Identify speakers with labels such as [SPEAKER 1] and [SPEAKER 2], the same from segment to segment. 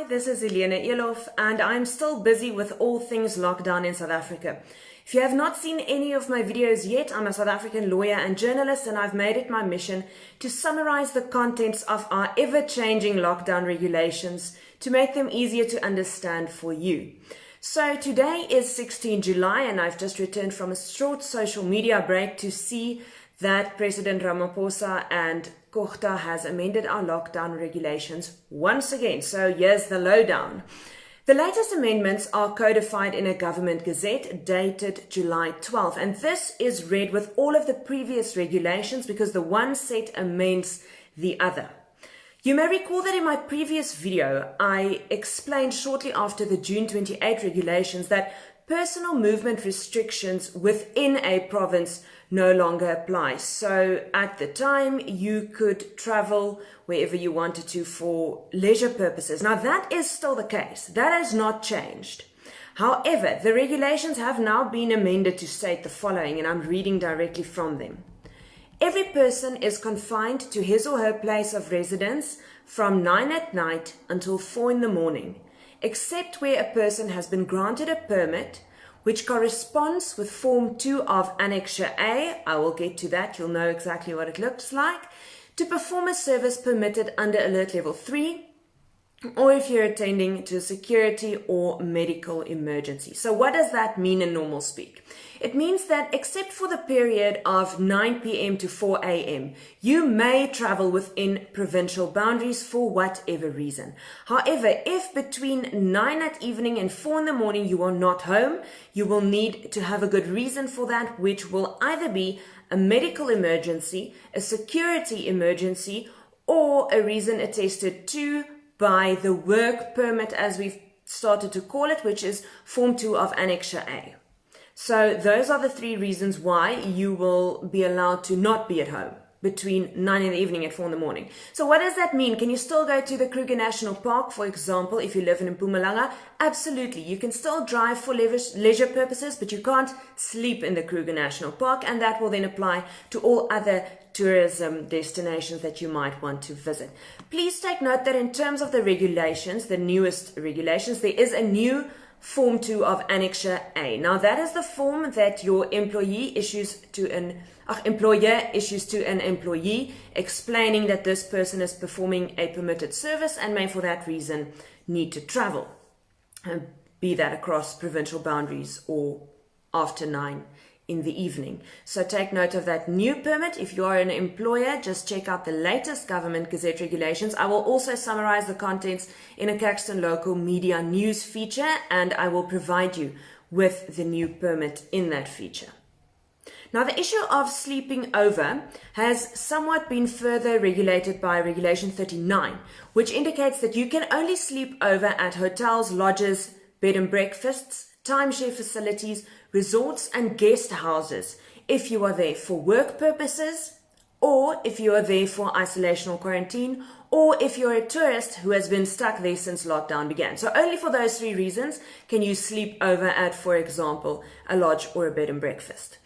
[SPEAKER 1] Hi, this is Helene Eloff, and I'm still busy with all things lockdown in South Africa. If you have not seen any of my videos yet, I'm a South African lawyer and journalist, and I've made it my mission to summarize the contents of our ever-changing lockdown regulations to make them easier to understand for you. So today is 16 July, and I've just returned from a short social media break to see that President Ramaphosa and Kogta has amended our lockdown regulations once again. So here's the lowdown. The latest amendments are codified in a government gazette dated July 12th, and this is read with all of the previous regulations because the one set amends the other. You may recall that in my previous video, I explained shortly after the June 28 regulations that personal movement restrictions within a province no longer apply. So at the time, you could travel wherever you wanted to for leisure purposes. Now that is still the case. That has not changed. However, the regulations have now been amended to state the following, and I'm reading directly from them. Every person is confined to his or her place of residence from 9 at night until 4 in the morning, except where a person has been granted a permit which corresponds with Form 2 of Annexure A, I will get to that, you'll know exactly what it looks like, to perform a service permitted under Alert Level 3, or if you're attending to a security or medical emergency. So what does that mean in normal speak? It means that except for the period of 9 p.m. to 4 a.m., you may travel within provincial boundaries for whatever reason. However, if between 9 at evening and 4 in the morning you are not home, you will need to have a good reason for that, which will either be a medical emergency, a security emergency, or a reason attested to by the work permit, as we've started to call it, which is Form 2 of Annexure A. So those are the three reasons why you will be allowed to not be at home between 9 in the evening and 4 in the morning. So what does that mean? Can you still go to the Kruger National Park, for example, if you live in Mpumalanga? Absolutely. You can still drive for leisure purposes, but you can't sleep in the Kruger National Park, and that will then apply to all other tourism destinations that you might want to visit. Please take note that in terms of the regulations, the newest regulations, there is a new Form 2 of Annexure A. Now that is the form that your employer issues to an employee, explaining that this person is performing a permitted service and may for that reason need to travel, be that across provincial boundaries or after 9 in the evening. So take note of that new permit. If you are an employer, just check out the latest government gazette regulations. I will also summarize the contents in a Caxton local media news feature, and I will provide you with the new permit in that feature. Now, the issue of sleeping over has somewhat been further regulated by Regulation 39, which indicates that you can only sleep over at hotels, lodges, bed and breakfasts, timeshare facilities, resorts and guest houses if you are there for work purposes, or if you are there for isolation or quarantine, or if you're a tourist who has been stuck there since lockdown began. So only for those three reasons can you sleep over at, for example, a lodge or a bed and breakfast.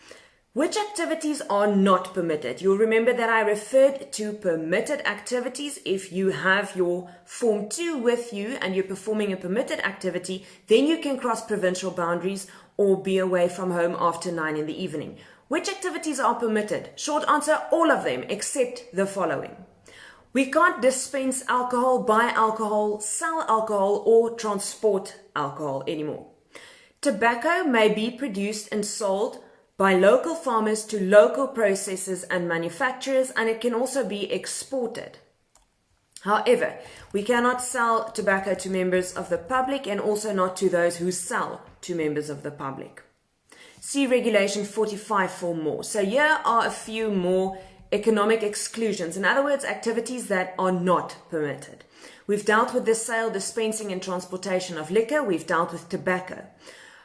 [SPEAKER 1] Which activities are not permitted? You'll remember that I referred to permitted activities. If you have your Form 2 with you and you're performing a permitted activity, then you can cross provincial boundaries or be away from home after 9 in the evening. Which activities are permitted? Short answer, all of them, except the following. We can't dispense alcohol, buy alcohol, sell alcohol, or transport alcohol anymore. Tobacco may be produced and sold by local farmers to local processors and manufacturers, and it can also be exported. However, we cannot sell tobacco to members of the public and also not to those who sell to members of the public. See Regulation 45 for more. So here are a few more economic exclusions. In other words, activities that are not permitted. We've dealt with the sale, dispensing and transportation of liquor. We've dealt with tobacco.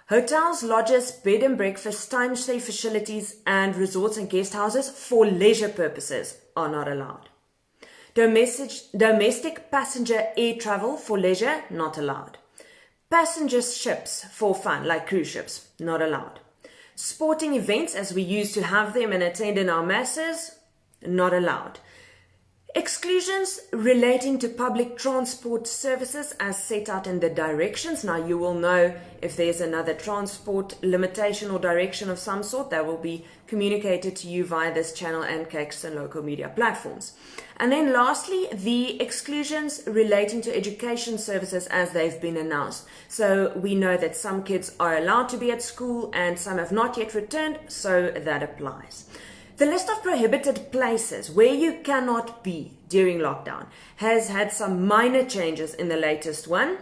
[SPEAKER 1] Hotels, lodges, bed and breakfast, timeshare facilities, and resorts and guest houses for leisure purposes are not allowed. Domestic passenger air travel for leisure, not allowed. Passenger ships for fun, like cruise ships, not allowed. Sporting events, as we used to have them and attend in our masses, not allowed. Exclusions relating to public transport services as set out in the directions. Now you will know if there's another transport limitation or direction of some sort that will be communicated to you via this channel and Caxton local media platforms. And then lastly, the exclusions relating to education services as they've been announced. So we know that some kids are allowed to be at school and some have not yet returned, so that applies. The list of prohibited places where you cannot be during lockdown has had some minor changes in the latest one.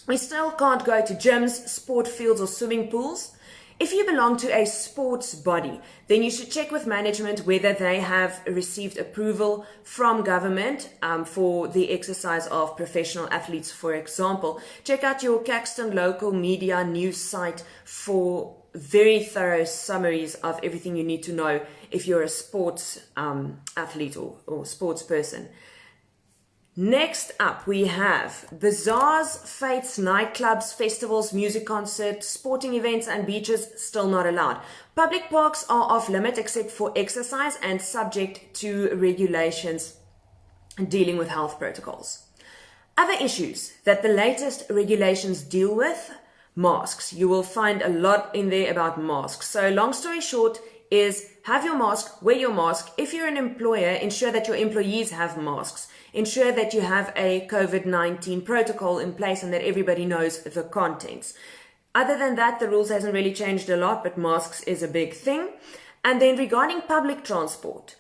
[SPEAKER 1] We still can't go to gyms, sport fields or swimming pools. If you belong to a sports body, then you should check with management whether they have received approval from government for the exercise of professional athletes, for example. Check out your Caxton local media news site for very thorough summaries of everything you need to know if you're a sports athlete or sports person. Next up, we have bazaars, fetes, nightclubs, festivals, music concerts, sporting events and beaches still not allowed. Public parks are off limit except for exercise and subject to regulations dealing with health protocols. Other issues that the latest regulations deal with: masks. You will find a lot in there about masks. So long story short is have your mask, wear your mask. If you're an employer, ensure that your employees have masks. Ensure that you have a COVID-19 protocol in place and that everybody knows the contents. Other than that, the rules hasn't really changed a lot, but masks is a big thing. And then regarding public transport,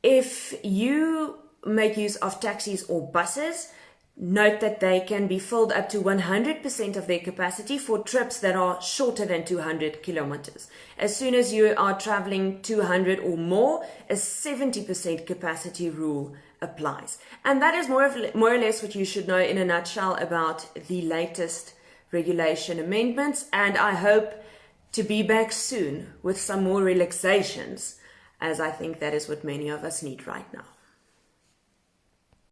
[SPEAKER 1] if you make use of taxis or buses, note that they can be filled up to 100% of their capacity for trips that are shorter than 200 kilometers. As soon as you are traveling 200 or more, a 70% capacity rule applies. And that is more or less what you should know in a nutshell about the latest regulation amendments. And I hope to be back soon with some more relaxations, as I think that is what many of us need right now.